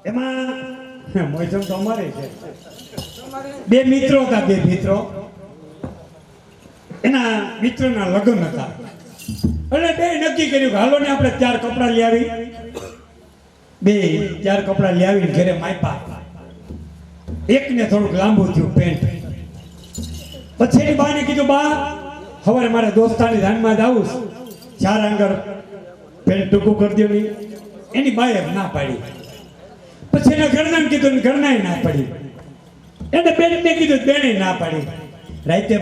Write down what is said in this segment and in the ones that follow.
એમાં મોજમ તો અમારે છે. બે મિત્રો હતા, બે મિત્રો. એના મિત્રના લગ્ન હતા એટલે બે નક્કી કર્યું કે હાલો ને આપણે 4 કપડાં લઈ આવી. બે 4 કપડાં લઈ આવીને ઘરે માપ્યા. એકને થોડુંક લાંબુ થયું પેન્ટ. પછી એની બાને કીધું, બા સવારે મારે દોસ્તાની ધાનમાં જ આવું, 4 આંગળ પેન્ટ ટૂંકું કરી દો નહીં. એની બાએ ના પાડી. પછી એના ઘરનાને કીધું ને ઘરનાએ ના પાડી. એને બેનને કીધું, બેને ના પાડી. રાતે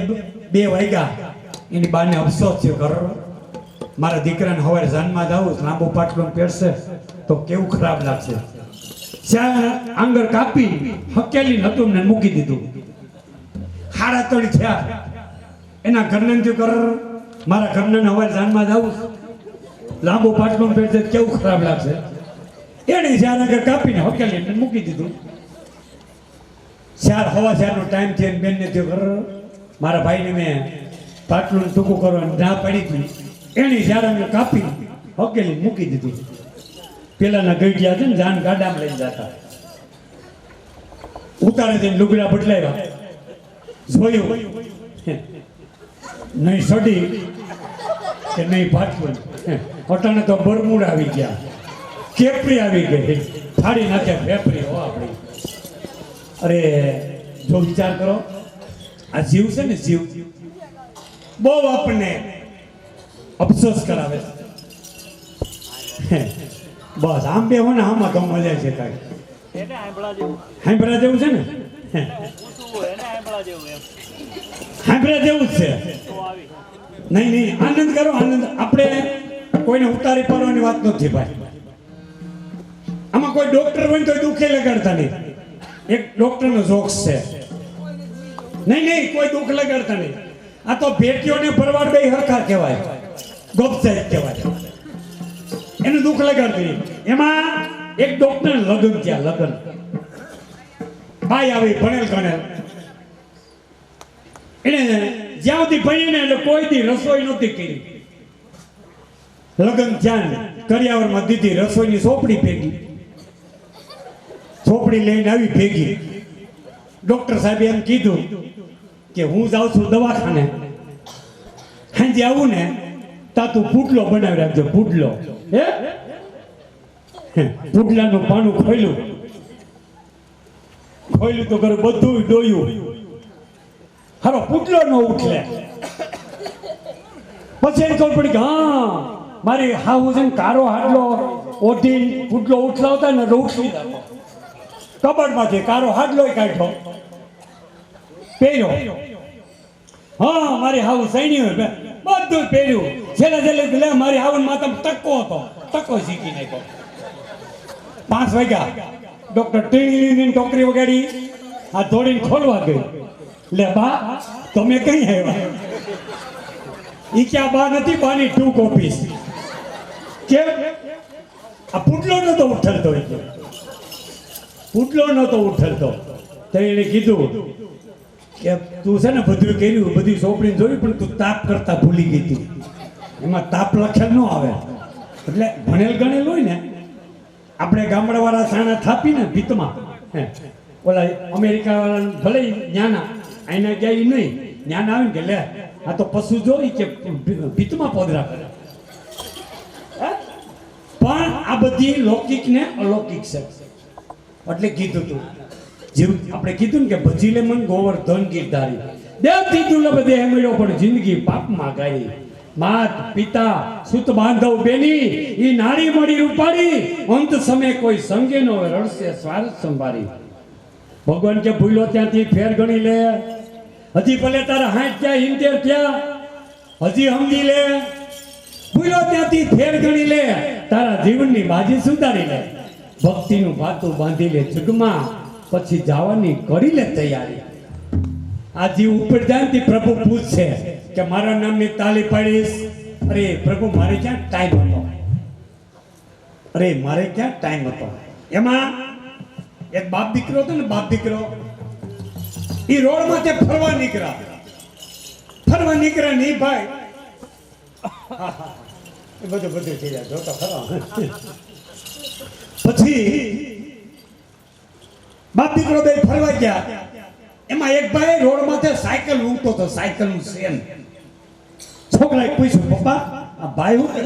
2 વાગ્યા. એની બાને અફસોસ થયો, કરો મારા દીકરાને સવારે જાનમાં જ આવું, લાંબુ પાટલું પહેરશે તો કેવું ખરાબ લાગશે. 4 આંગળ કાપી હકેલી નતું ને મૂકી દીધું. 3:30 થયા. એના ઘરને થયું, કર મારા ઘરને સવારે જાનમાં જ આવું, લાંબુ પાટલું પહેરશે કેવું ખરાબ લાગશે. એને 4 આંગળ કાપીને હકેલી મૂકી દીધું. 4:15 નો ટાઈમ થયો. બેનને થયું, કર મારા ભાઈને મેં પાટલું ટૂંકું કરવાનું ના પડી હતી. એની 4 આંગળ કાપી હકેલી મૂકી દીધું. પેલાના ગઈડિયા છે ને જાન ગાડામાં લઈને જતા, ઉતારે જઈને લુગડા બદલાવ્યા. જોયું નહીં સડી કે નહીં પાટલું. અટાણે તો બરમૂડ આવી ગયા, કેપરી આવી ગઈ, ફાડી નાખ્યા ફેફરી હો આપણી. અરે જો વિચાર કરો, આ જીવ છે ને, જીવ બહુ આપણને અફસોસ કરાવે છે. બસ આમ બે હોય ને આમાં તો મજા છે. કાંઈ હાંભળા જેવું છે ને, હાંભળા જેવું જ છે. નહીં નહીં, આનંદ કરો, આનંદ. આપણે કોઈને ઉતારી પાડવાની વાત નથી ભાઈ. આમાં કોઈ ડોક્ટર હોય તો દુખે લગાડતા નહીં. એક ડોક્ટરનો જોક્સ છે. નહીં નહીં, કોઈ દુઃખ લગાડતા નહીં. આ તો ભેટીઓને ભરવાડ બે હરખા કહેવાય, ગોપચાઈ કહેવાય. એનું દુઃખ લગાડતી. એમાં એક ડોક્ટર લગ્ન થયા, લગ્ન. ભાઈ આવી ભણેલ ગણેલ. એને જ્યાં સુધી ભણીને એટલે કોઈ દી રસોઈ નહોતી કરી. લગ્ન થયા, કરિયાવરમાં દીધી રસોઈની સોપડી ભેગી. સોપડી લઈને આવી ભેગી. ડોક્ટર સાહેબે એમ કીધું કે હું જાઉં છું દવાખાને, સાંજે આવું ને તા તું પુડલો બનાવી રાખજો. પુડલો, હે પુડલાનું પાનું ખોલ્યું તો ઘર બધું ડોયું. હારો પુડલો ન ઉઠલે. પછી એને ખબર પડી કે હા મારી હાવું છે ને કારો હાડલો ઓઢી પુડલો ઉઠલાવતા ને ઉઠલી નાખો. કબડમાંથી કારો હાડલો કાઢ્યો, પહેર્યો. હા મારી હાવું સૈણી હોય બધું પહેર્યું. છેલ્લે મારી હાવન માતા ટકો હતો, ટકો શીખી નાખ્યો. 5 વાગ્યા. ડોક્ટર ટીણી ટોકરી વગાડી, આ દોડીને ખોલવા ગઈ. લે બા તમે કઈ આવ્યા? ઈ ક્યાં બા નથી, બાની 2 કોપીસ. કેમ? આ પુડલો નતો ઉઠલતો, પુડલો નતો ઉઠલતો. તો એને કીધું કે તું છે ને બધું કર્યું, બધી સોપડીને જોયું, પણ તું તાપ કરતા ભૂલી ગઈ હતી. એમાં તાપ લખેલ ન આવે. એટલે ભણેલ ગણેલ હોય ને, આપણે ગામડાવાળા સાણા થાપી ને ભીતમાં, ઓલા અમેરિકા વાળા ભલે જ્ઞાના આઈના ગયા નહીં, જ્ઞાન આવે ને કે લે આ તો પશુ જોઈ કે ભીતમાં પોદરા કરે. પણ આ બધી લૌકિક ને અલૌકિક છે. એટલે કીધું તું જેમ આપણે કીધું ને કે ભજીલે મન ગોવર્ધન ગીરધારી. દેવથી દુર્લભ દેહ મળ્યો પણ જિંદગી પાપમાં ગાઈ. માત પિતા સુત બાંધવ બેની ઈ નારી મળી રૂપાળી. અંત સમય કોઈ સંગે નો રડશે સ્વાર્થ સંભાળી. ભગવાન કે ભૂલો ત્યાંથી ફેર ગણી લે. હજી ભલે તારા 60 ત્યાં 70 ત્યાં હજી સમજી લે. ભૂલો ત્યાંથી ફેર ગણી લે. તારા જીવનની બાજી સુધારી લે. ભક્તિનું ભાતું બાંધી લે જગમાં, પછી જવાની કરી લે તૈયારી. આ જીવ ઉપર જાય પ્રભુ પૂછશે કે મારા નામની તાલી પાડીશ. અરે પ્રભુ મારે ક્યાં ટાઈમ હતો, અરે મારે ક્યાં ટાઈમ હતો. એમાં એક બાપ દીકરો હતો ને, બાપ દીકરો એ રોડ માંથી ફરવા નીકળ્યા નહીં ભાઈ. બધું થઈ જાય, જોતો ખરો. પછી બાપ દીકરો બે ફરવા ગયા. એમાં એક ભાઈ રોડ માથે સાયકલ ઊંઘતો હતો, સાયકલનું સેન. છોકરાએ પૂછ્યું, પપ્પા આ ભાઈ શું કરે?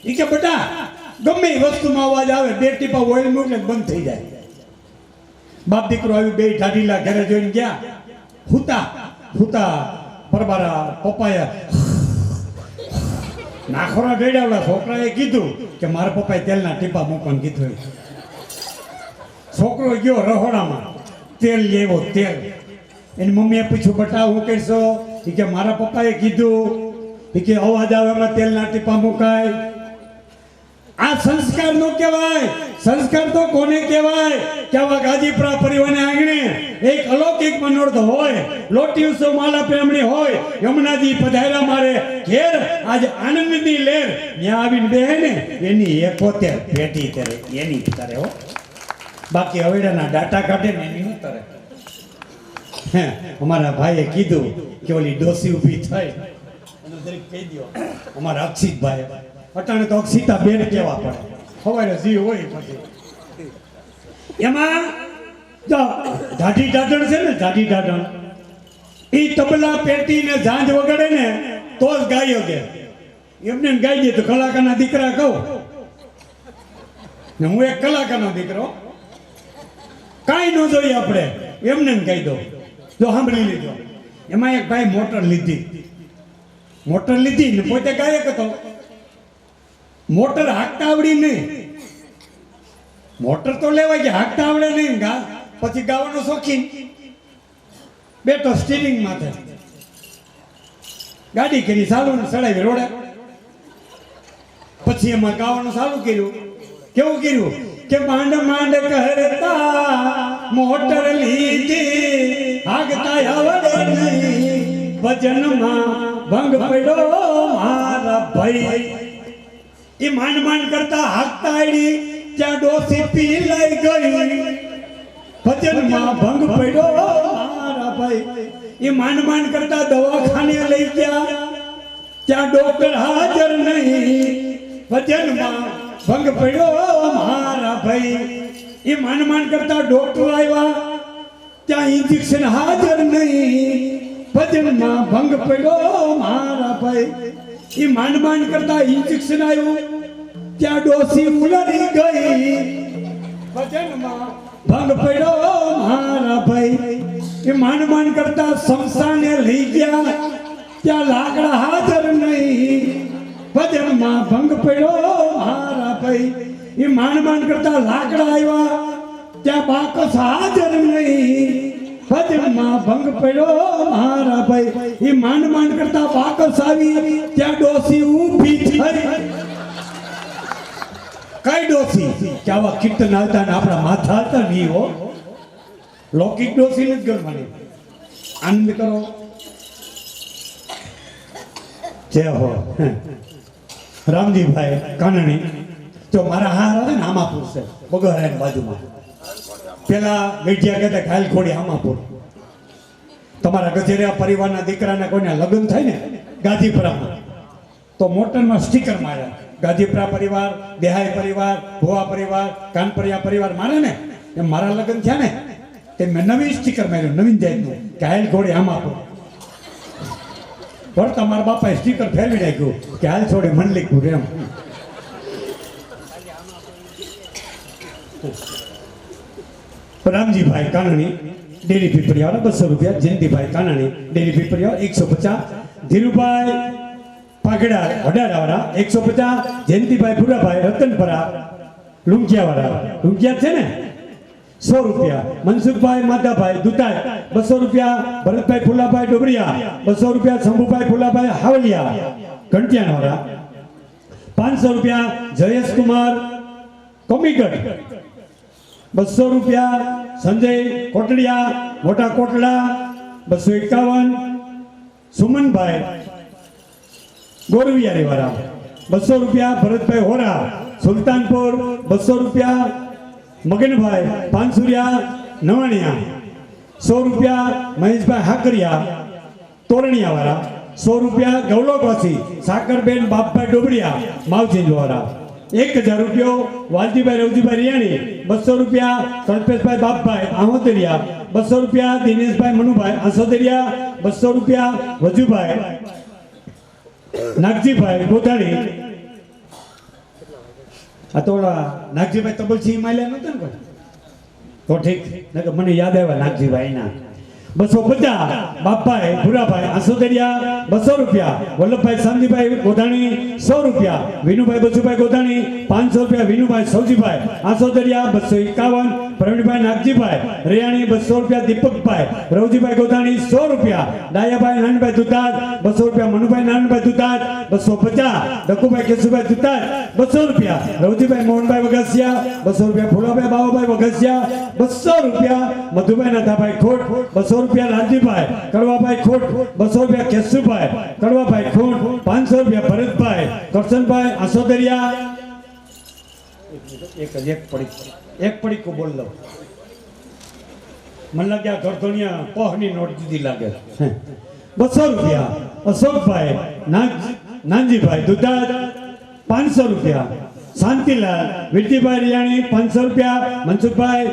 એ કે બેટા ગમે એ વસ્તુમાં અવાજ આવે, બે ટીપા ઓઇલ મૂકે બંધ થઈ જાય. બાપ દીકરો આવ્યું, બે ઢાઢીલા ઘરે જોઈને ગયા. હુતા પરબારા પપ્પાએ નાખોરા ડેડાવડા. છોકરાએ કીધું કે મારા પપ્પાએ તેલના ટીપા મૂકવાનું કીધું. છોકરો ગયો રહોડામાં, તેલ લેવો તેલ. એની મમ્મીએ પૂછ્યું, બટા હું કહેશો? એ કે મારા પપ્પાએ કીધું કે અવાજ આવે એમાં તેલના ટીપા મુકાય. આ સંસ્કાર નો કહેવાય. સંસ્કાર તો કોને કહેવાય કે આવા ગાજીપુરા પરિવારને આંગણે એક અલૌકિક મનોરથ હોય, લોટી ઉત્સવ માલા પ્રેમણી હોય, યમુનાજી પધાર્યા મારે ઘેર આજ આનંદની લહેર ત્યાં આવીને બેહે ને એની 71 પેટી કરે, એની કરે હો. બાકી હવેડાના ડાટા કાઢે ને એની ન કરે. હે અમારા ભાઈએ કીધું કે ઓલી ડોસી ઊભી થઈ એનું જરીક કહી દો. અમારા અક્ષિતભાઈ અટાણે તો અક્ષિતા બેન કહેવા પડે, ખબર જી હોય. પછી એમાં જો ઢાઢી ઢાઢણ છે ને, ઢાઢી ઢાઢણ એ તબલા પેટી ને ઝાંઝ વગાડે ને તો જ ગાયો કે એમને ગાઈ દે. તો કલાકારના દીકરા કહું ને, હું એક કલાકારનો દીકરો, કાંઈ ન જોઈએ આપણે, એમને કહી દો. જો સાંભળી લીધો. એમાં એક ભાઈ મોટર લીધી ને પોતે ગાયક હતો. મોટર હાંકતા આવડી નહીં. મોટર તો લેવાય ગયા, હાંકતા આવડે નહીં. પછી ગાવાનો શોખીન બેઠો સ્ટીરિંગ માથે, ગાડી કરી ચાલુ ને ચડાવી રોડે. પછી એમાં ગાવાનું ચાલુ કર્યું. કેવું કર્યું કે માંડ માંડ કરતા મોટર લીધી, હાંકતા આવડે નહીં, ભજનમાં ભંગ પડ્યો મારા ભાઈ. એ માંડ કરતા હાંકતા આડી ત્યાં ડોસી પી લઈ ગઈ, ભજનમાં ભંગ પડ્યો મારા ભાઈ. એ માંડ કરતા દવાખાને લઈ ગયા, ત્યાં ડોક્ટર હાજર નહીં, ભજનમાં ભંગ પડ્યો મારા ભાઈ. એ માંડ કરતા ડોક્ટર આવ્યા, ત્યાં ઇન્જેક્શન હાજર નહીં, ભજનમાં ભંગ પડ્યો મારા ભાઈ. એ માંડ કરતા ઇન્જેક્શન આવ્યું, ત્યાં ડોસી ઉલડી ગઈ, ભજનમાં ભંગ પડ્યો મારા ભાઈ. એ માંડ કરતા શમશાને લઈ ગયા, ત્યાં લાકડા હાજર નહીં, ભજનમાં ભંગ પડ્યો મારા ભાઈ. એ માંડ કરતા લાકડા આવ્યા, ત્યાં બાકસ હાજર નહીં, ભજનમાં ભંગ પડ્યો મારા ભાઈ. એ માંડ કરતા બાકસ આવી, ત્યાં ડોસી ઊભી થઈ. કઈ ડોસી કે આવા કીર્તન આવતા ને આપણા માથા હતા નહીં હો. લૌકિક ડોસી નથી ગણવાની. આનંદ કરો. જય હો. રામજીભાઈ કાનણી તો મારા હાર હતા ને આમાપુર છે, બગોરાની બાજુમાં. પેલા ગઢિયા કહેતા ઘાયલ ખોડી આમાપુર. તમારા ગજેરિયા પરિવારના દીકરાના કોઈના લગ્ન થાય ને ગાજીપુરામાં તો મોટરમાં સ્ટીકર માર્યા. ગાજીપુરા પરિવાર, દેહાઈ પરિવાર, ભુવા પરિવાર, કાનપરિયા પરિવાર મારે ને એમ મારા લગ્ન થયા ને તે મેં નવી સ્ટીકર માર્યું, નવીન જાતનું ઘાયલ ખોડી આમાપુર. પણ તમારા બાપાએ સ્ટીકર ફેરવી નાખ્યું કે હાલ છોડે મંડલિકપુર એમ. રામજીભાઈ કાનણી ડેરી પીપળિયા 200 રૂપિયા. જયંતિભાઈ કાનણી ડેરી પીપળિયા 150. ધીરુભાઈ પાઘડા વડારાવાળા 150. જયંતિભાઈ ભુરાભાઈ રતનપરા લુંકિયાવાળા, લુંકિયા છે ને 100 રૂપિયા. મનસુખભાઈ માધાભાઈ દુતાઈ 200 રૂપિયા. ભરતભાઈ ફુલાભાઈ ડોબરિયા 200 રૂપિયા. શંભુભાઈ ફુલાભાઈ હાવલિયા ઘંટિયાવાળા 500 રૂપિયા. જયેશકુમાર કોમીગઢ 200 રૂપિયા. સંજય કોટડિયા મોટા કોટડા 251. સુમનભાઈ ગોરવિયારી વાળા 200 રૂપિયા. ભરતભાઈ હોરા સુલતાનપુર 200 રૂપિયા. મગનભાઈ પાનસુરિયા નવાણિયા 100 રૂપિયા. મહેશભાઈ હાકરિયા તોરણિયા વાળા 100 રૂપિયા. ગૌલોકવાસી સાકરબેન બાપભાઈ ડોબરિયા માવજીંજ વાળા 1000 રૂપિયો વાલજીભાઈ રવજીભાઈ રિયાણી, 200 રૂપિયા કલ્પેશભાઈ બાપભાઈ આહોતરિયા, 200 રૂપિયા દિનેશભાઈ મનુભાઈ આસોદરિયા, 200 રૂપિયા વજુભાઈ નાગજીભાઈ ગોધાણી. આ તો નાગજીભાઈ તબલસિંહ માલ્યા નહોતા ને કોઈ? તો ઠીક, મને યાદ આવ્યા નાગજીભાઈ ના. 250 બાપભાઈ ભુરાભાઈ આસોદરિયા, 200 રૂપિયા વલ્લભભાઈ શાંતિભાઈ ગોધાણી, 100 રૂપિયા વિનુભાઈ બચુભાઈ ગોધાણી, 500 રૂપિયા વિનુભાઈ સૌજીભાઈ આસોદરિયા, 251 પ્રવીણભાઈ નાગજીભાઈ રેયાણી, 200 રૂપિયા દીપકભાઈ રવજીભાઈ ગોધાણી, 100 રૂપિયા ડાયાભાઈ નાનભાઈ દુધાત, 200 રૂપિયા મનુભાઈ નાનભાઈ દુધાત, 250 ડકુભાઈ કેશુભાઈ દુધાત, 200 રૂપિયા રવજીભાઈ મોહનભાઈ વઘાસિયા, 200 રૂપિયા ફુલાભાઈ બાવાભાઈ વઘાસિયા, 200 રૂપિયા મધુભાઈ નાથાભાઈ ખોટ, 200 રૂપિયા લાલજીભાઈ કડવાભાઈ ખોટ, 200 રૂપિયા કેશુભાઈ કડવાભાઈ ખોટ, 500 રૂપિયા ભરતભાઈ કરશનભાઈ આસોદરિયા. એક પડી કો બોલ લો. મને લાગે આ ગરધણિયા પહની નોટ દીધી લાગે. 200 રૂપિયા અશોકભાઈ નાનજીભાઈ દુધાત, 500 રૂપિયા શાંતિલાલ વિરજીભાઈ રિયાણી, 500 રૂપિયા મનસુખભાઈ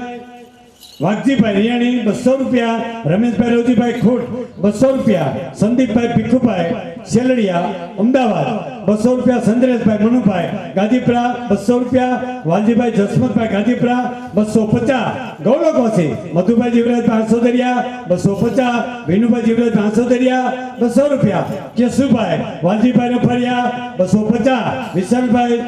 વાઘજીભાઈ રિયાણી, 200 રૂપિયા રમેશભાઈ રવજીભાઈ ખોટ, 200 રૂપિયા સંદીપભાઈ ભીખુભાઈ શેલડિયા અમદાવાદ, 200 રૂપિયા સંદ્રેશભાઈ મનુભાઈ ગાદીપરા, 200 રૂપિયા વાલજીભાઈ જસમતભાઈ ગાદીપરા, 250 ગૌરવકોસી મધુભાઈ જીવરાજભાઈ આસોદરિયા, 250 વિનુભાઈ જીવરાજભાઈ આસોદરિયા, 200 રૂપિયા કેશુભાઈ વાલજીભાઈ રફરિયા, 250 વિશાલભાઈ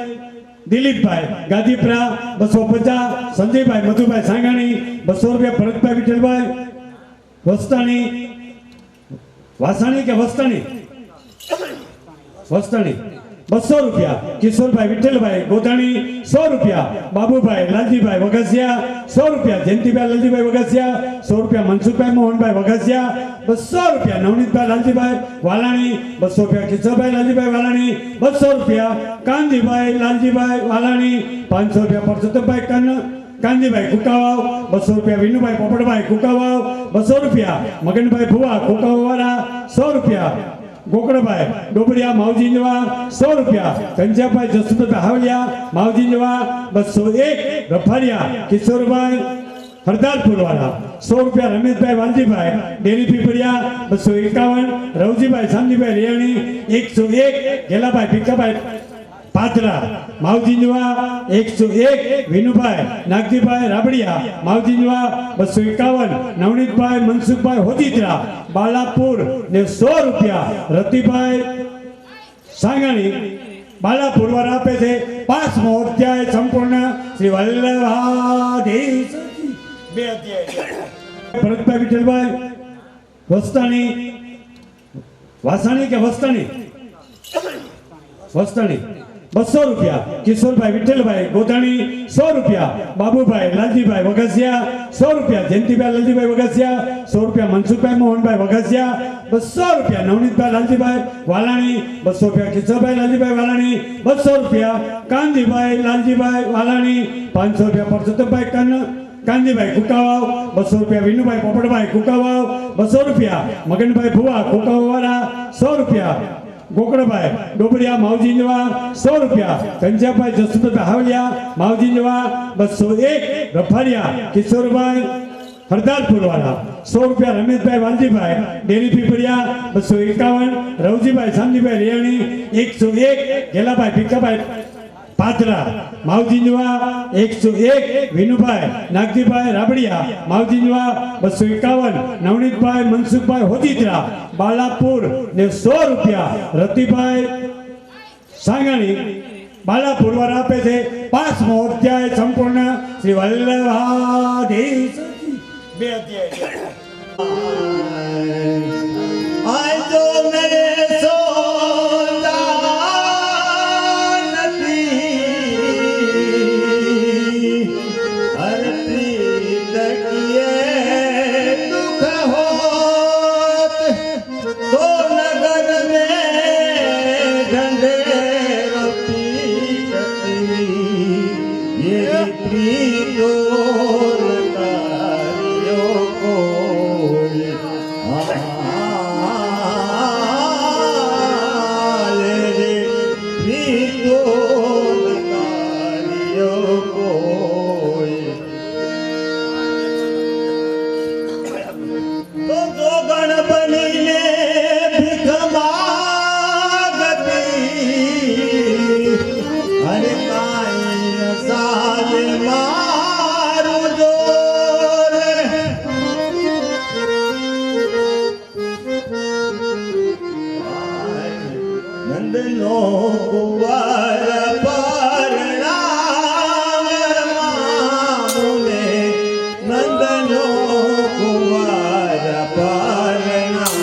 દિલીપભાઈ ગાદીપરા, 250 સંજયભાઈ મધુભાઈ સાંગાણી, 200 રૂપિયા ભરતભાઈ વિઠ્ઠલભાઈ વસ્તાણી વાસાણી કે વસ્તાણી 200 રૂપિયા કિશોરભાઈ વિઠ્ઠલભાઈ ગોધાણી, 100 રૂપિયા બાબુભાઈ લાલજીભાઈ વઘાસિયા, 100 રૂપિયા જયંતિભાઈ લાલજીભાઈ વઘાસિયા, 100 રૂપિયા મનસુખભાઈ મોહનભાઈ વઘાસિયા, 200 રૂપિયા નવનીતભાઈ લાલજીભાઈ વાલાણી, 200 રૂપિયા કિશોરભાઈ લાલજીભાઈ વાલાણી, 200 રૂપિયા કાનજીભાઈ લાલજીભાઈ વાલાણી, 500 રૂપિયા પરસોત્તમભાઈ કાનજીભાઈ કુકાવાવ, 200 રૂપિયા વિનુભાઈ પોપટભાઈ કુકાવાવ, 200 રૂપિયા મગનભાઈ ભુવા કુકાવાવાળા, 100 રૂપિયા ગોકળભાઈ ડોબરિયા માવજીંજવા, 100 રૂપિયા કંજાભાઈ જસુભાઈ હાવલિયા માવજીંજવા, 201 રફારિયા કિશોરભાઈ હરદારપુરવાળા, 100 રૂપિયા રમેશભાઈ વાલજીભાઈ ડેરી પીપળિયા, 251 રવજીભાઈ શાંતિભાઈ રિયાણી, 101 ગેલાભાઈ ભીખાભાઈ પાથરા માવજીંજવા, 101 વિનુભાઈ નાગજીભાઈ રાબડિયા માવજીંજવા, 251 નવનીતભાઈ મનસુખભાઈ હોજીત્રા બાલાપુર ને 100 રૂપિયા રતિભાઈ સાંગાણી બાલાપુર વાળા આપે છે. 5મો અધ્યાય સંપૂર્ણ. શ્રી વલ્લભાધીશ 2 અધ્યાય. ભરતભાઈ વિઠ્ઠલભાઈ વસ્તાણી વાસાણી કે વસ્તાણી 200 રૂપિયા કિશોરભાઈ વિઠ્ઠલભાઈ ગોધાણી, 100 રૂપિયા બાબુભાઈ લાલજીભાઈ વઘાસિયા, 100 રૂપિયા જયંતિભાઈ લાલજીભાઈ વઘાસિયા, 100 રૂપિયા મનસુખભાઈ મોહનભાઈ વઘાસિયા, 200 રૂપિયા નવનીતભાઈ લાલજીભાઈ વાલાણી, 200 રૂપિયા કિશોરભાઈ લાલજીભાઈ વાલાણી, 200 રૂપિયા કાનજીભાઈ લાલજીભાઈ વાલાણી, 500 રૂપિયા પરસોત્તમભાઈ કાનજીભાઈ કુકાવાવ, 200 રૂપિયા વિનુભાઈ પોપટભાઈ કુકાવાવ, 200 રૂપિયા મગનભાઈ ભુવા કુકાવાવાળા, 100 રૂપિયા ગોકળભાઈ ડોબરિયા માવજીંજવા, 100 રૂપિયા કંજાભાઈ જસુભાઈ હાવલિયા માવજીંજવા, 201 રફારિયા કિશોરભાઈ હરદારપુરવાળા, 100 રૂપિયા રમેશભાઈ વાલજીભાઈ ડેરી પીપળિયા, 251 રવજીભાઈ શાંતિભાઈ રિયાણી, 101 ગેલાભાઈ ભીખાભાઈ પાથરા માવજીંજવા, 101 વિનુભાઈ નાગજીભાઈ રાબડિયા માવજીંજવા, 251 નવનીતભાઈ મનસુખભાઈ હોજીત્રા બાલાપુર ને 100 રૂપિયા રતિભાઈ સાંગાણી બાલાપુર વાળા આપે છે. 5મો અધ્યાય સંપૂર્ણ. શ્રી વલ્લભાધીશ 2 અધ્યાય. આજો મેરે Ah નંદનો કુંવર પરણાવને નંદનો કુંવર પરણાવ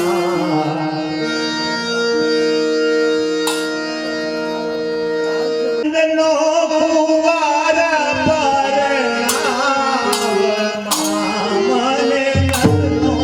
નંદનો કુંવર પરણાવ મને નંદનો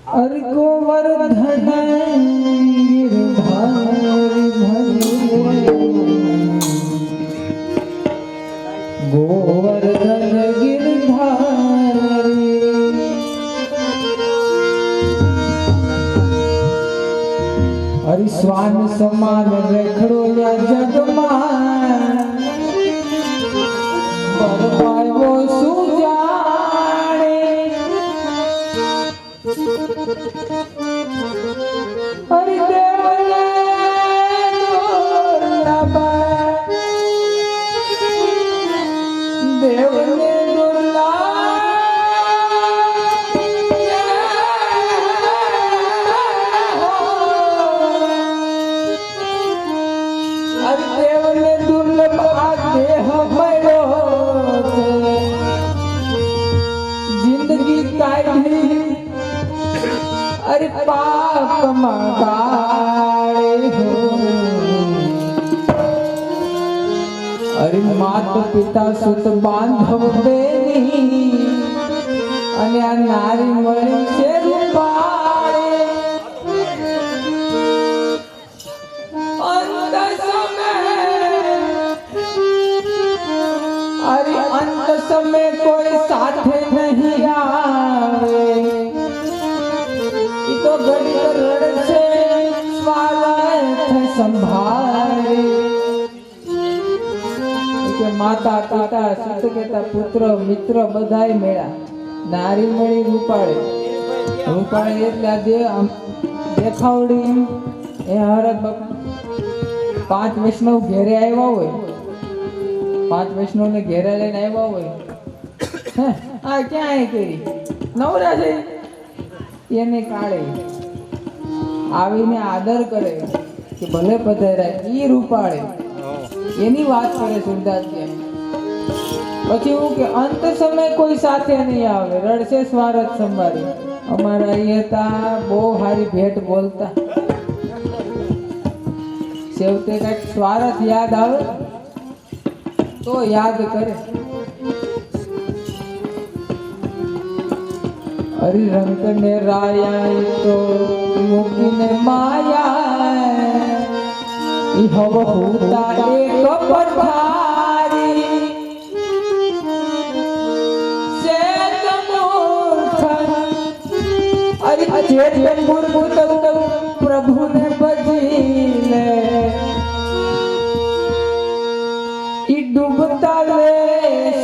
अरे गोवर्धन गोवर्धन गिरधारी अरे स्वान समान रखड़ो या जगमा દેવને દુર્લભ આ દેહ મળ્યો છે. જિંદગી કાઢી અરે પાપમાં ગાળે હો. અરે માત પિતા સુત બાંધવ બેની અને આ નારી મળી છે રૂપાળે. અંત સમય કોઈ સાથે નહીં આવે. ઈ તો ઘડી રડશે સ્વાર્થ સંભાળે. કે માતા પિતા સુત કેતા પુત્ર મિત્ર બધાય મેળા. નારી મળી રૂપાળે. રૂપાળે એટલે દેખાવડી એ હરત પાંચ વૈષ્ણવ ઘેરે આવ્યા હોય, પાંચ વૈષ્ણવ ને ઘેરે લઈને આવ્યા હોય, આ ક્યાં કરી નવરા છે એને કાળે આવીને આદર કરે કે ભલે પધાર્યા. ઈ રૂપાળે એની વાત કરે સુરદાસજી. પછી એવું કે અંત સમય કોઈ સાથે નહીં આવે, રડશે સ્વાર્થ સંભાળી. અમારા અહીં હતા બહુ સારી ભેટ બોલતા, છેવટે કઈક સ્વાર્થ યાદ આવે તો યાદ કરે. હરિરંગ ને રાયા તો મૂકીને માયા ઈ હવ હોતા એક પથારી સે તમૂર્ખ. અરે જે મૂર્ખ પ્રભુને ભજી લે ઈ ડૂબતા લે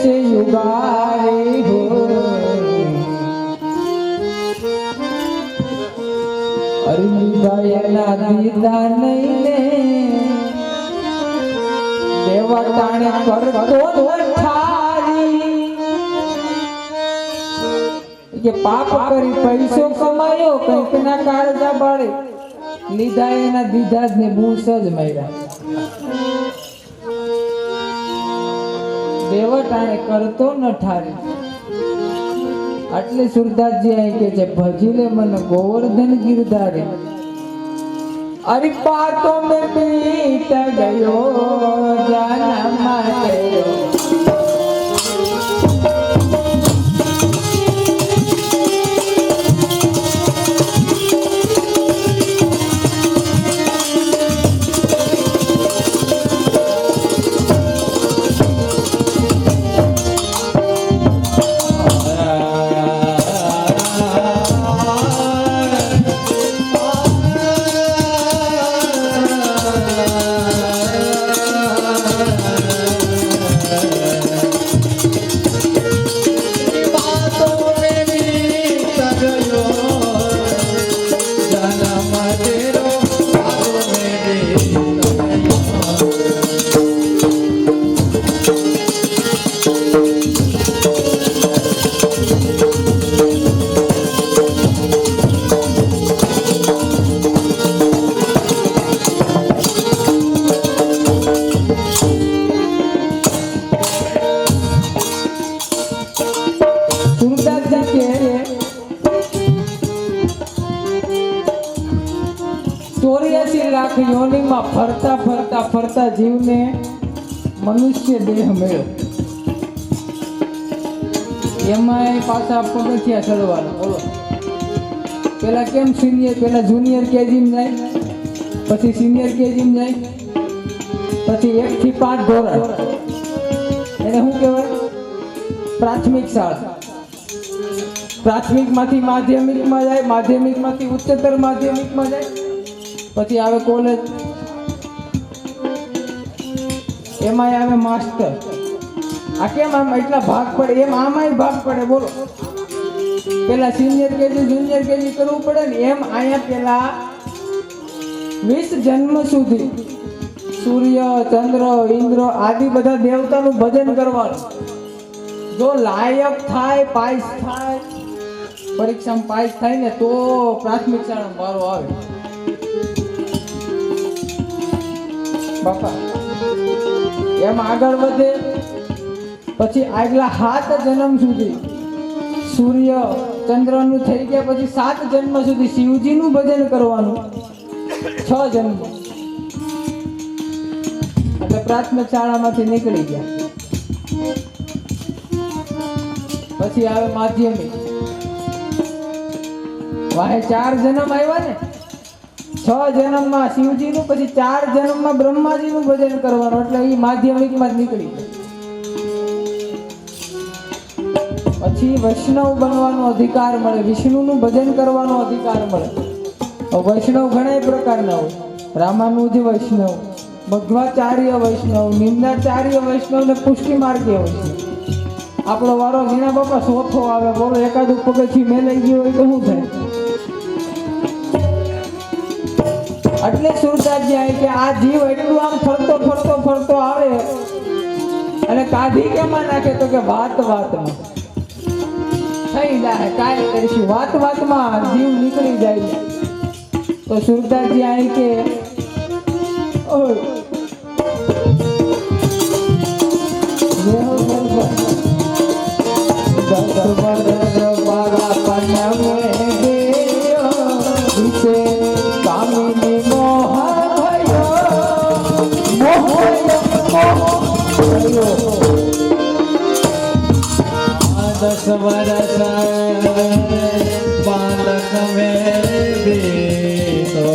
છે યુગારે હો. અરવિંદાયના દીદા નહીં ને દેવા તાણે કરતો ઠારી. કે પાપ કરી પૈસો કમાયો કંઈક ના કાળજા બાળે લીધા એના દીધા જ ને બૂસ જ માર્યા. દેવટાણે કરતો ન ઠારી. આટલે સુરદાસજી અહીં કે છે ભજી લે મન ગોવર્ધન ગિરધારે. અરે પાતો મેં પીટ ગયો જાના માટે. લાખ યોનિમાં ફરતા ફરતા ફરતા જીવને મનુષ્ય દેહ મળ્યો. એમાં પાછા પગથિયા ચડવાના. બોલો પેલા કેમ સિનિયર, પેલા જુનિયર કેજીમાં જાય, પછી સિનિયર કેજીમાં જાય, પછી 1 થી 5 ધોરણ એને શું કહેવાય? પ્રાથમિક શાળા. પ્રાથમિકમાંથી માધ્યમિકમાં જાય, માધ્યમિકમાંથી ઉચ્ચતર માધ્યમિકમાં જાય, પછી આવે કોલેજ, એમાં આવે માસ્ટર. આ કેમ આમ એટલા ભાગ પડે? એમ આમાંય ભાગ પડે. બોલો પેલા સિનિયર કેજી જુનિયર કેજી કરવું પડે ને, એમ અહીંયા પેલા 20 જન્મ સુધી સૂર્ય ચંદ્ર ઇન્દ્ર આદિ બધા દેવતાનું ભજન કરવાનું. જો લાયક થાય પાસ થાય પરીક્ષામાં પાસ થાય ને તો પ્રાથમિક શાળામાં વારો આવે બાપા એમ આગળ વધે પછી આગલા 7 જન્મ સુધી સૂર્ય ચંદ્રનું થઈ ગયા પછી 7 જન્મ સુધી શિવજીનું ભજન કરવાનું 6 જન્મ એટલે પ્રાથમિક શાળામાંથી નીકળી ગયા પછી આવે માધ્યમિક વાહે 4 જન્મ આવ્યા ને 6 જન્મમાં શિવજીનું પછી 4 જન્મમાં બ્રહ્માજીનું ભજન કરવાનું એટલે એ માધ્યમિકમાં જ નીકળી ગયા પછી વૈષ્ણવ બનવાનો અધિકાર મળે વિષ્ણુનું ભજન કરવાનો અધિકાર મળે વૈષ્ણવ ઘણા પ્રકારના હોય રામાનુજ વૈષ્ણવ મધ્વાચાર્ય વૈષ્ણવ નિમ્નાચાર્ય વૈષ્ણવ ને પુષ્ટિ માર્ગીય વૈષ્ણવ આપણો વારો વીણા બાપા સોથો આવે બોલો એકાદું પગથી મેલાઈ ગયો હોય તો શું થાય એટલે સુરતાજી આવે કે આ જીવ એટલું આમ ફરતો ફરતો ફરતો આવે અને કાઢી કેમાં નાખે તો કે વાતમાં થઈ જાય કાંઈ કરીશું વાતમાં જીવ નીકળી જાય તો સુરતાજી આવે કે दस बरस बालक में बीतो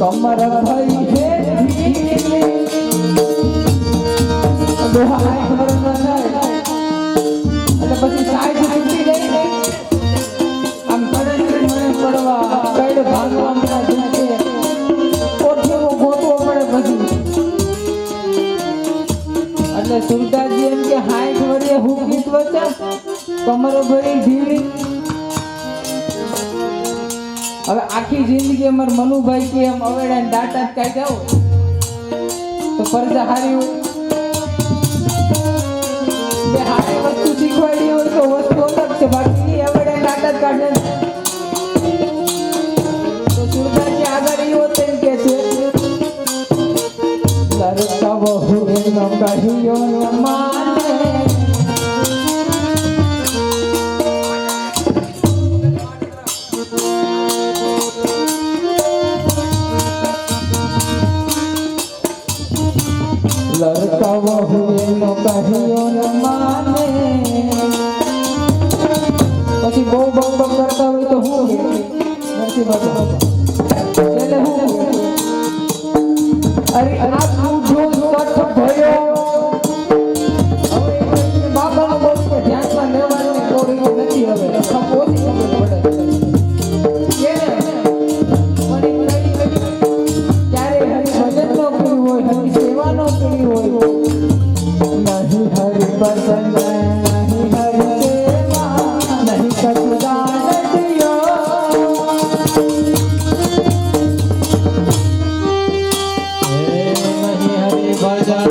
कमर भई है દોહાય ખબર ન થાય એટલે પછી સાઈડ છૂટી ગઈ આમ પડે મને પડવા કઈડ ભાગવા મને દુખે કોઠીઓ ગોતવો પડે પછી એટલે સુરદાસજી એમ કે હાઈટ વડે હું ગીત વચા કમર ભરી ઢીલી હવે આખી જિંદગી અમાર મનુભાઈ કે એમ અવેડા ને ડાટા જ કાઢ્યા હોય તો ફરજ હારી હોય બે હારી વસ્તુ શીખવાડી હોય તો વસ્તુ અલગ છે બાકી અવેડા ડાટા પછી બહુ બક બક કરતા હોય તો હું નથી બાબા એટલે હું અરે આ બુઢો સઠ ભયો હવે બાબાનો બોલ કે ધ્યાનમાં લેવાની થોડી નથી હવે ઓછી ખબર પડે ક્યારે હરિ ભજન નો પીવું હોય હરિ સેવા નો પીવું હોય નહીં હરિ ભજન નહીં હરિ સેવા નહીં સચિદાનંદ નહીં હરિ ભજન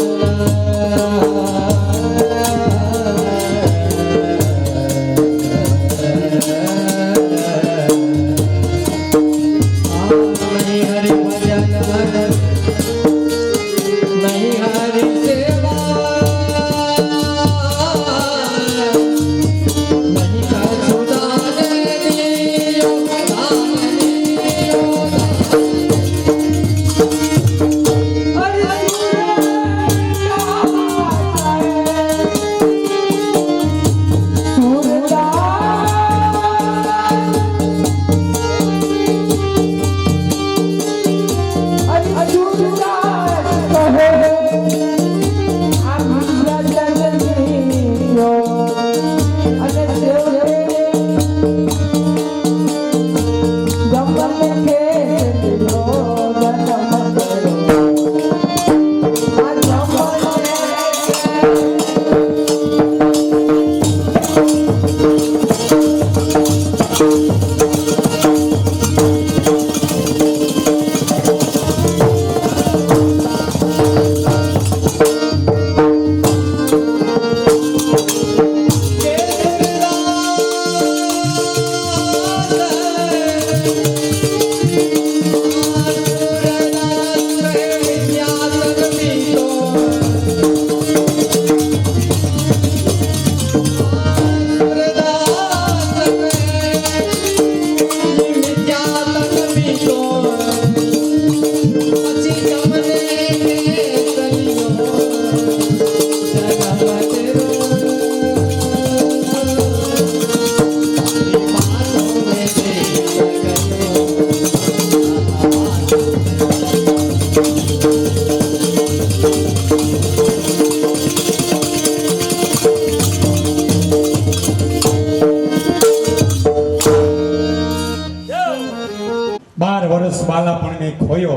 બાલાપણને ખોયો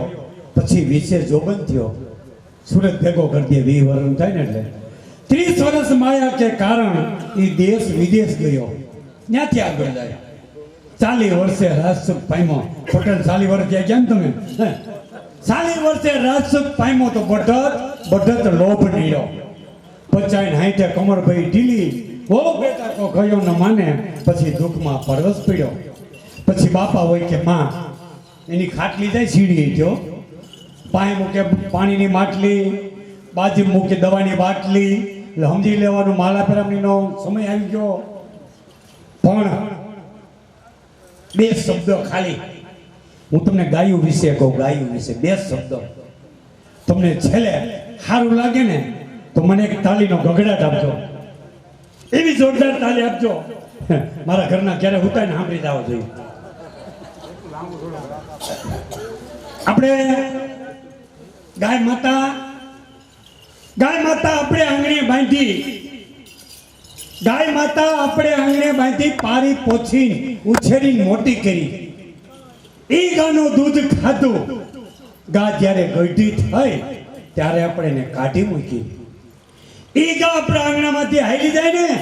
પછી વિશે જોબન થયો સુરત ભેગો કરી દે 20 વર્ષ થાય ને એટલે 30 વર્ષ માયા કે કારણ એ દેશ વિદેશ ગયો ત્યાંથી આગળ જાય 40 વર્ષે રાજસુખ પામ્યો પટેલ 40 વર્ષ ગયા કેમ તમે 40 વર્ષે રાજસુખ પામ્યો તો બઢત લોભ નીડ્યો 50-60 કમરભાઈ ઢીલી ઓ બેટા તો ગયો ન માને પછી દુઃખમાં પરવશ પીડ્યો પછી બાપા હોય કે માં એની ખાટલી જાય સીડી ગયો પાણી મૂકે પાણીની માટલી બાજુ મૂકે દવાની બાટલી એટલે સમજી લેવાનું માલા પેરામણીનો સમય આવી ગયો પણ 2 શબ્દો ખાલી હું તમને ગાયું વિશે કહું ગાયું વિશે 2 શબ્દો તમને છેલ્લે સારું લાગે ને તો મને એક તાલીનો ગગડાટ આપજો એવી જોરદાર તાલી આપજો મારા ઘરના ક્યારે ઉતાય ને સાંભળી જાવ જોઈએ આપણે ગાય માતા આપણે આંગણે બાંધી ગાય માતા આપણે આંગણે બાંધી પારી પોછી ઉછેરી મોટી કરી એ ગાનું દૂધ ખાધું ગા જ્યારે ગઢી થઈ ત્યારે આપણે એને કાઢી મૂકી એ ગા આપણા આંગણામાંથી હાલી જાય ને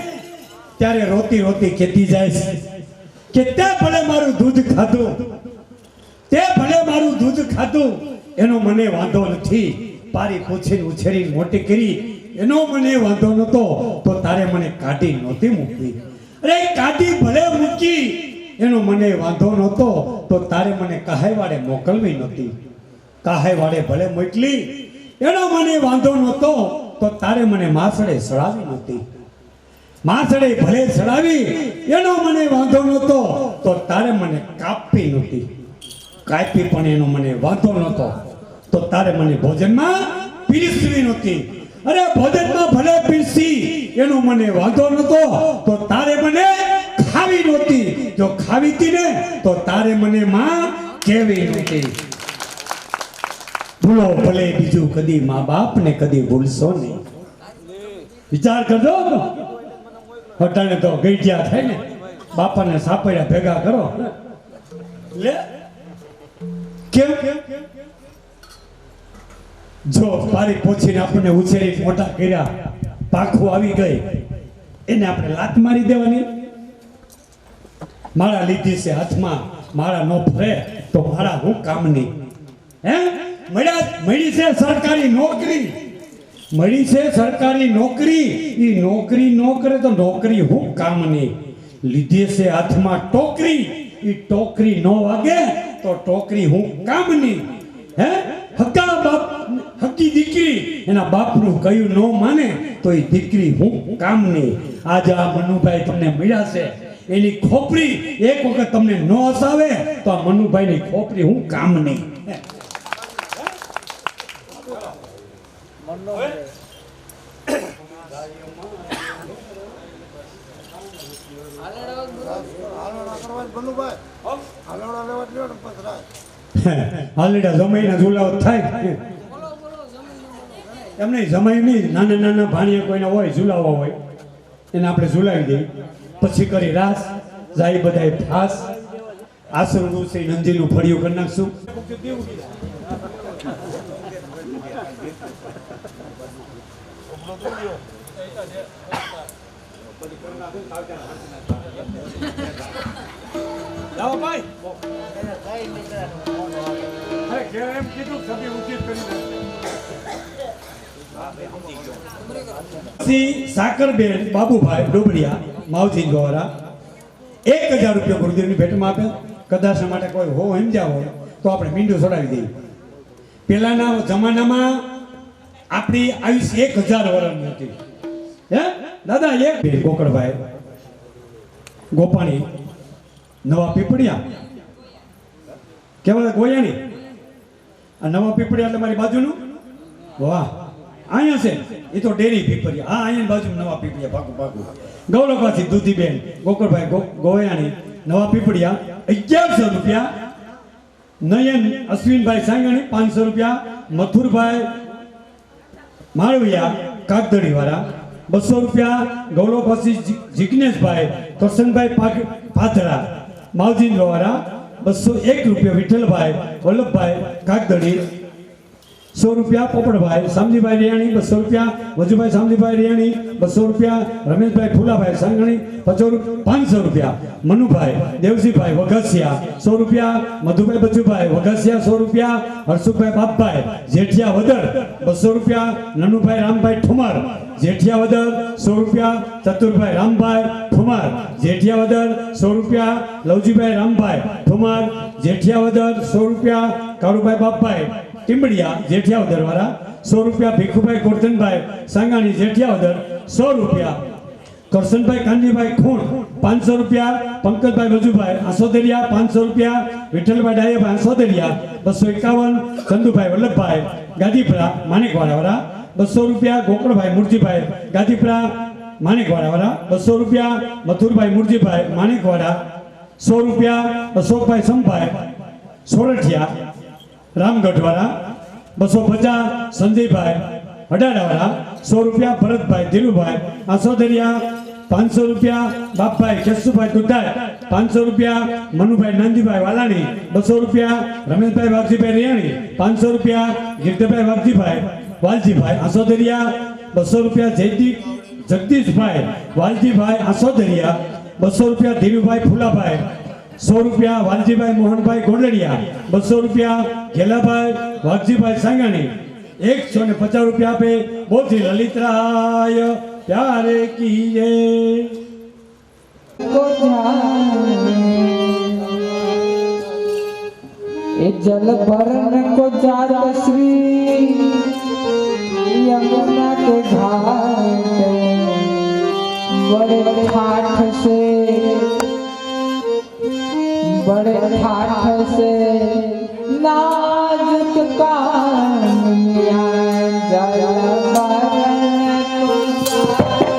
ત્યારે રોતી રોતી કહેતી જાય કે તે ભલે મારું દૂધ ખાધું તે ભલે મારું દૂધ ખાધું એનો મને વાંધો નથી પારી પૂછીને ઉછેરીને મોટી કરી એનો મને વાંધો નતો તો તારે મને કાઢી નહોતી મૂકવી અરે કાઢી ભલે મૂકી એનો મને વાંધો નતો તો તારે મને કહાઈવાડે મોકલવી નહોતી કહાઈવાડે ભલે મોકલી એનો મને વાંધો નતો તો તારે મને માસડે સડાવી નહોતી માસડે ભલે સડાવી એનો મને વાંધો નતો તો તારે મને કાપી નહોતી કાપી પણ એનો મને વાંધો નતો તો તારે મને ભોજનમાં પીરસવી નહોતી અરે ભોજનમાં ભલે પીરસી એનો મને વાંધો નતો તો તારે મને ખાવી નહોતી જો ખાવી હતી ને તો તારે મને માં કેવી નહોતી. ભૂલો ભલે બીજું કદી મા બાપ ને કદી ભૂલશો નહીં. વિચાર કરજો. અટાણે તો ગઈઠિયા થાય ને બાપાને સાપડ્યા ભેગા કરો લે કેમ જો પારી પોછીને આપણને ઉછેરી મોટા કર્યા પાખું આવી ગઈ એને આપણે લાત મારી દેવાની. મારા લીધી છે હાથમાં મારા નો ફરે તો મારા હું કામની. હે મળી છે સરકારી નોકરી, મળી છે સરકારી નોકરી, એ નોકરી નો કરે તો નોકરી હું કામની. લીધી છે હાથમાં ટોકરી, એ ટોકરી નો વાગે તો ટોકરી હું કામની. હે હક્કા બાપ હક્કી દીકરી એના બાપનું કયું ન માને તો એ દીકરી હું કામની. આજે આ મનુભાઈ તમને મળ્યા છે એની ખોપરી એક વખત તમને ન હસાવે તો આ મનુભાઈની ખોપરી હું કામની. હાલડા જમાઈના ઝુલાવ થાય એમ નહીં. જમાઈ નહીં, નાના નાના ભાણિયા કોઈના હોય ઝુલાવા હોય એને આપણે ઝુલાવી દઈએ. પછી કરી રાસ જાય બધાય ફાસ. આસરું દુસરી નંદીનું ફળિયું કરી નાખશું. જાઓ ભાઈ. અરે કેમ એમ કીધું સભી ઉચિત કરી નાખી. સાકરબેન બાબુભાઈ ડોબડિયા માવજી દ્વારા 1000 રૂપિયા ગુરુદેવની ભેટમાં આપે. કદાચ માટે કોઈ હો સમજ્યા હોય તો આપણે મીંડું છોડાવી દઈએ. પહેલાના જમાનામાં આપણી આયુષ્ય 1000 વર્ષની હતી. હે દાદા એક કોકડભાઈ ગોપાણી નવા પીપળિયા કેવળ ગોયાણી. આ નવા પીપળિયા એટલે મારી બાજુનું. વાહ અહીંયા છે એ તો ડેરી પીપળિયા. હા અહીંયા બાજુ નવા પીપળિયા પાકું પાકું. ગૌરવપાથી દૂધીબેન ગોકળભાઈ ગોયાણી નવા પીપળિયા 1100 રૂપિયા. નયન અશ્વિનભાઈ સાંગણી 500 રૂપિયા. મથુરભાઈ માળવિયા કાગદડી વાળા 200 રૂપિયા. ગૌરવપાથી જિગ્નેશભાઈ કરશનભાઈ પાથરા માવજી દ્વારા 201 રૂપિયા. વિઠ્ઠલભાઈ વલ્લભભાઈ કાગદડી 100 રૂપિયા. પોપડભાઈ શામજીભાઈ રિયાણી 200 રૂપિયા. વજુભાઈ શામજીભાઈ રિયાણી 200 રૂપિયા. રમેશભાઈ ફુલાભાઈ સાંગણી 500 રૂપિયા. મનુભાઈ દેવજીભાઈ વઘસિયા 100 રૂપિયા. મધુભાઈ બચુભાઈ વઘસિયા 100 રૂપિયા. હર્ષુભાઈ બાપભાઈ જેઠિયા વદર 200 રૂપિયા. નનુભાઈ રામભાઈ ઠુમર જેઠિયા વદર 100 રૂપિયા. ચતુરભાઈ રામભાઈ ઠુમર જેઠિયા વદર 100 રૂપિયા. લવજીભાઈ રામભાઈ ઠુમર જેઠિયા વદર 100 રૂપિયા. કાળુભાઈ બાપભાઈ ટીમડિયા જેઠિયાવદર વાળા 100 રૂપિયા. ભીખુભાઈ ગોરધનભાઈ સાંગાણી જેઠિયાવદર 100 રૂપિયા. કરશનભાઈ કાનજીભાઈ ખૂણ 500 રૂપિયા. પંકજભાઈ વજુભાઈ આસોદરિયા 500 રૂપિયા. વિઠ્ઠલભાઈ ડાયાભાઈ આસોદરિયા 251. ચંદુભાઈ વલ્લભભાઈ ગાદીપરા માણેકવાડા વાળા 200 રૂપિયા. ગોકળભાઈ મુરજીભાઈ ગાદીપરા માણેકવાડા વાળા 200 રૂપિયા. મથુરભાઈ મુરજીભાઈ માણેકવાડા 100 રૂપિયા. અશોકભાઈ સંભાઈ સોરઠિયા રામગઢવાળા 250. સંજયભાઈ હડાડાવાળા 100 રૂપિયા. ભરતભાઈ ધીરુભાઈ આસોદરિયા 500 રૂપિયા. બાપભાઈ કેશુભાઈ દુધાઈ 500 રૂપિયા. મનુભાઈ નાનજીભાઈ વાલાણી 200 રૂપિયા. રમેશભાઈ વાઘજીભાઈ રિયાણી 500 રૂપિયા. ગીરધભાઈ વાઘજીભાઈ વાલજીભાઈ આસોદરિયા 200 રૂપિયા. જગદીશભાઈ વાલજીભાઈ આસોદરિયા 200 રૂપિયા. ધીરુભાઈ ફુલાભાઈ 100 રૂપિયા. વાલજીભાઈ મોહનભાઈ ગોંડલિયા 200 રૂપિયા. ઘેલાભાઈ વાઘજીભાઈ સાંગાણી 150 રૂપિયા આપે. બોલથી લલિતરાય પ્યારે કીજે. ए जल भरन को जात श्री यमुना के घाट बड़े ठाठ से नाजुक कानिया जल भरन को जात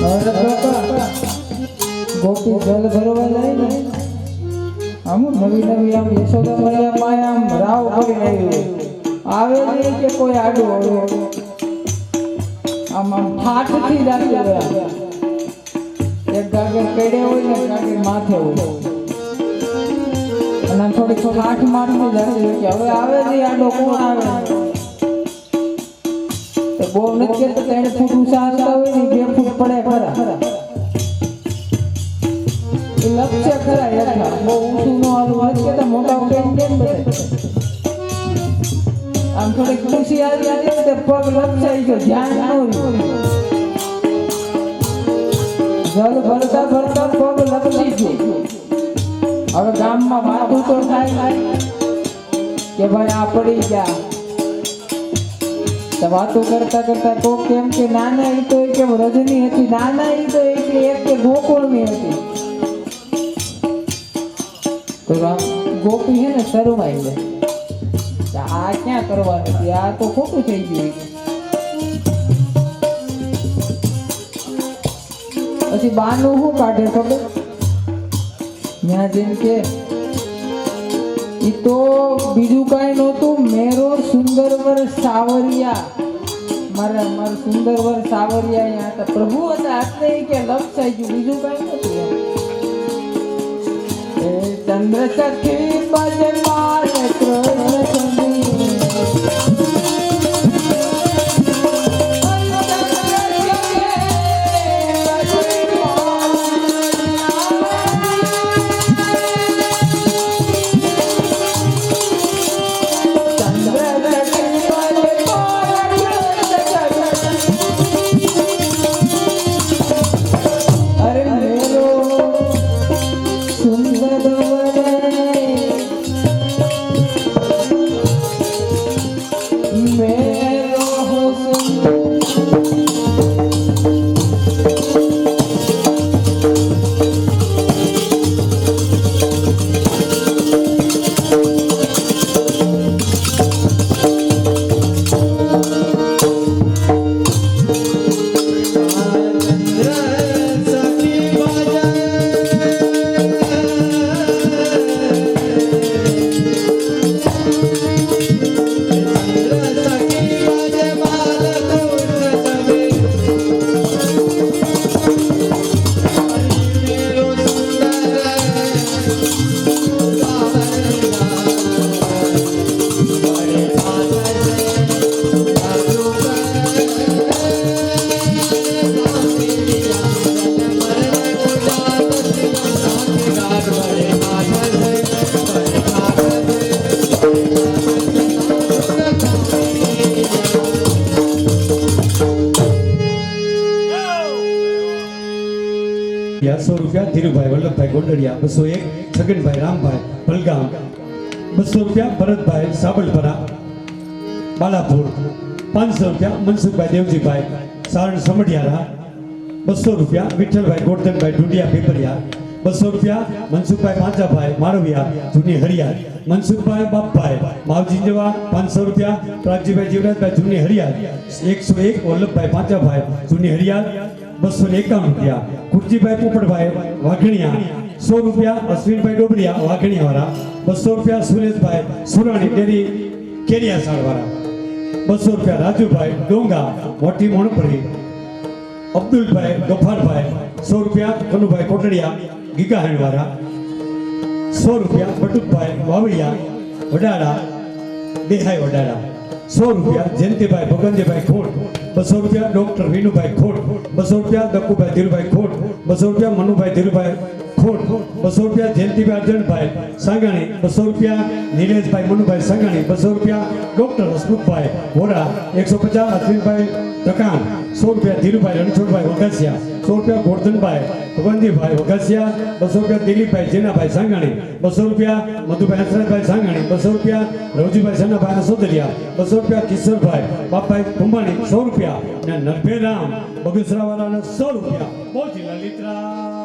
અરે કાકા ગોપી જલ ભરવા જાય ને આમ નવી નવી આમ યશોદા મૈયામાં આમ રાવ કરી રહ્યું આવે નહીં કે કોઈ આડું આવે આમ આમ ઠાઠથી જાતી ગયા એક ગાગર કડે હોય ને ગાગર માથે હોય અને આમ થોડીક ઠાઠ મારથી જાતી હોય કે હવે આવે નહીં આડો કોણ આવે તો બહુ નથી કહેતો 3 ફૂટ ઊંચા આવતા હોય ને 2 ફૂટ પડે ખરા એ લક્ષ્ય ખરા યથા બહુ ઊંચું નો હાલવું નથી કહેતા મોટા ઉકેલ કેમ બધે આમ થોડીક ખુશી આવી ને તે પગ લપસાઈ ગયો ધ્યાન ન રહ્યું જલ ભરતા ભરતા પગ લપસી ગયો હવે ગામમાં વાતું તો થાય કે ભાઈ આ પડી ગયા તો વાતો કરતા કરતા કોક કેમ કે નાના ઈ તો કે રજની હતી નાના ઈ તો એક કે ગોકુળની હતી તો ગોપી હે ને શરમાઈ જાય આ ક્યાં કરવાનું છે આ તો ખોટું થઈ ગયું પછી બાનું શું કાઢે ખબર ત્યાં જેમ કે ઈ તો બીજું કઈ નહોતું મેરો સુંદરવર સાવરિયા મારા સુંદરવર સાવરિયા અહીંયા હતા પ્રભુ હતા આટલે કે લપસાઈ ગયું બીજું કઈ નહોતું એ ચંદ્ર સખી બજે માલ કૃષ્ણ ₹100 ધીરુભાઈ વલ્લભભાઈ ગોંડલિયા 201 છગનભાઈ રામભાઈ ભલગામ ₹200 ભરતભાઈ સાબલપરા બાલાપુર ₹500 મનસુખભાઈ દેવજીભાઈ સારણ સમઢિયારા ₹200 વિઠ્ઠલભાઈ ગોરધનભાઈ ઢુંડિયા પીપરિયા ₹200 મનસુખભાઈ પાંચાભાઈ મારવિયા જૂની હરિયાર મનસુખભાઈ બાપભાઈ માવજી જવા ₹500 પ્રાગજીભાઈ જીવરાજભાઈ જૂની હરિયાર 101 વલ્લભભાઈ પાંચાભાઈ જૂની હરિયાર ₹251 કુરજીભાઈ પોપટભાઈ વાઘણિયા ₹100 અશ્વિનભાઈ ડોબરિયા વાઘણિયા વાળા ₹200 સુરેશભાઈ સુરાણી ડેરી કેરિયાસાળ વાળા ₹200 રાજુભાઈ ડોંગા મોટી મોણપરી અબ્દુલભાઈ ગફારભાઈ ₹100 કનુભાઈ કોટડિયા ગીગાહેણ વાળા ₹100 બટુકભાઈ વાવડિયા વડાળા દેહાઈ વડાળા ₹100 જયંતિભાઈ ભગવંતભાઈ ખોટ ₹200 ડોક્ટર વિનુભાઈ ખોટ ₹200 દક્કુભાઈ ધીરુભાઈ ખોટ ₹200 મનુભાઈ ધીરુભાઈ ખોટ ₹200 જયંતિભાઈ અર્જનભાઈ સાંગાણી ₹200 નિલેશભાઈ મનુભાઈ સાંગાણી ₹200 ડોક્ટર હસમુખભાઈ વોરા 150 અશ્વિનભાઈ ટકાણ ₹100 ધીરુભાઈ રણછોડભાઈ વઘાસિયા ₹100 ગોરધનભાઈ ભગવંતીભાઈ વઘાસિયા ₹200 દિલીપભાઈ જેનાભાઈ સાંગાણી ₹200 મધુભાઈ હસરતભાઈ સાંગાણી ₹200 રવજીભાઈ સનાભાઈ સોદરિયા ₹200 કિશોરભાઈ બાપભાઈ કુંભાણી ₹100 અને નરભેરામ બગસરાવાળાને ₹100 બોજી લલિતરા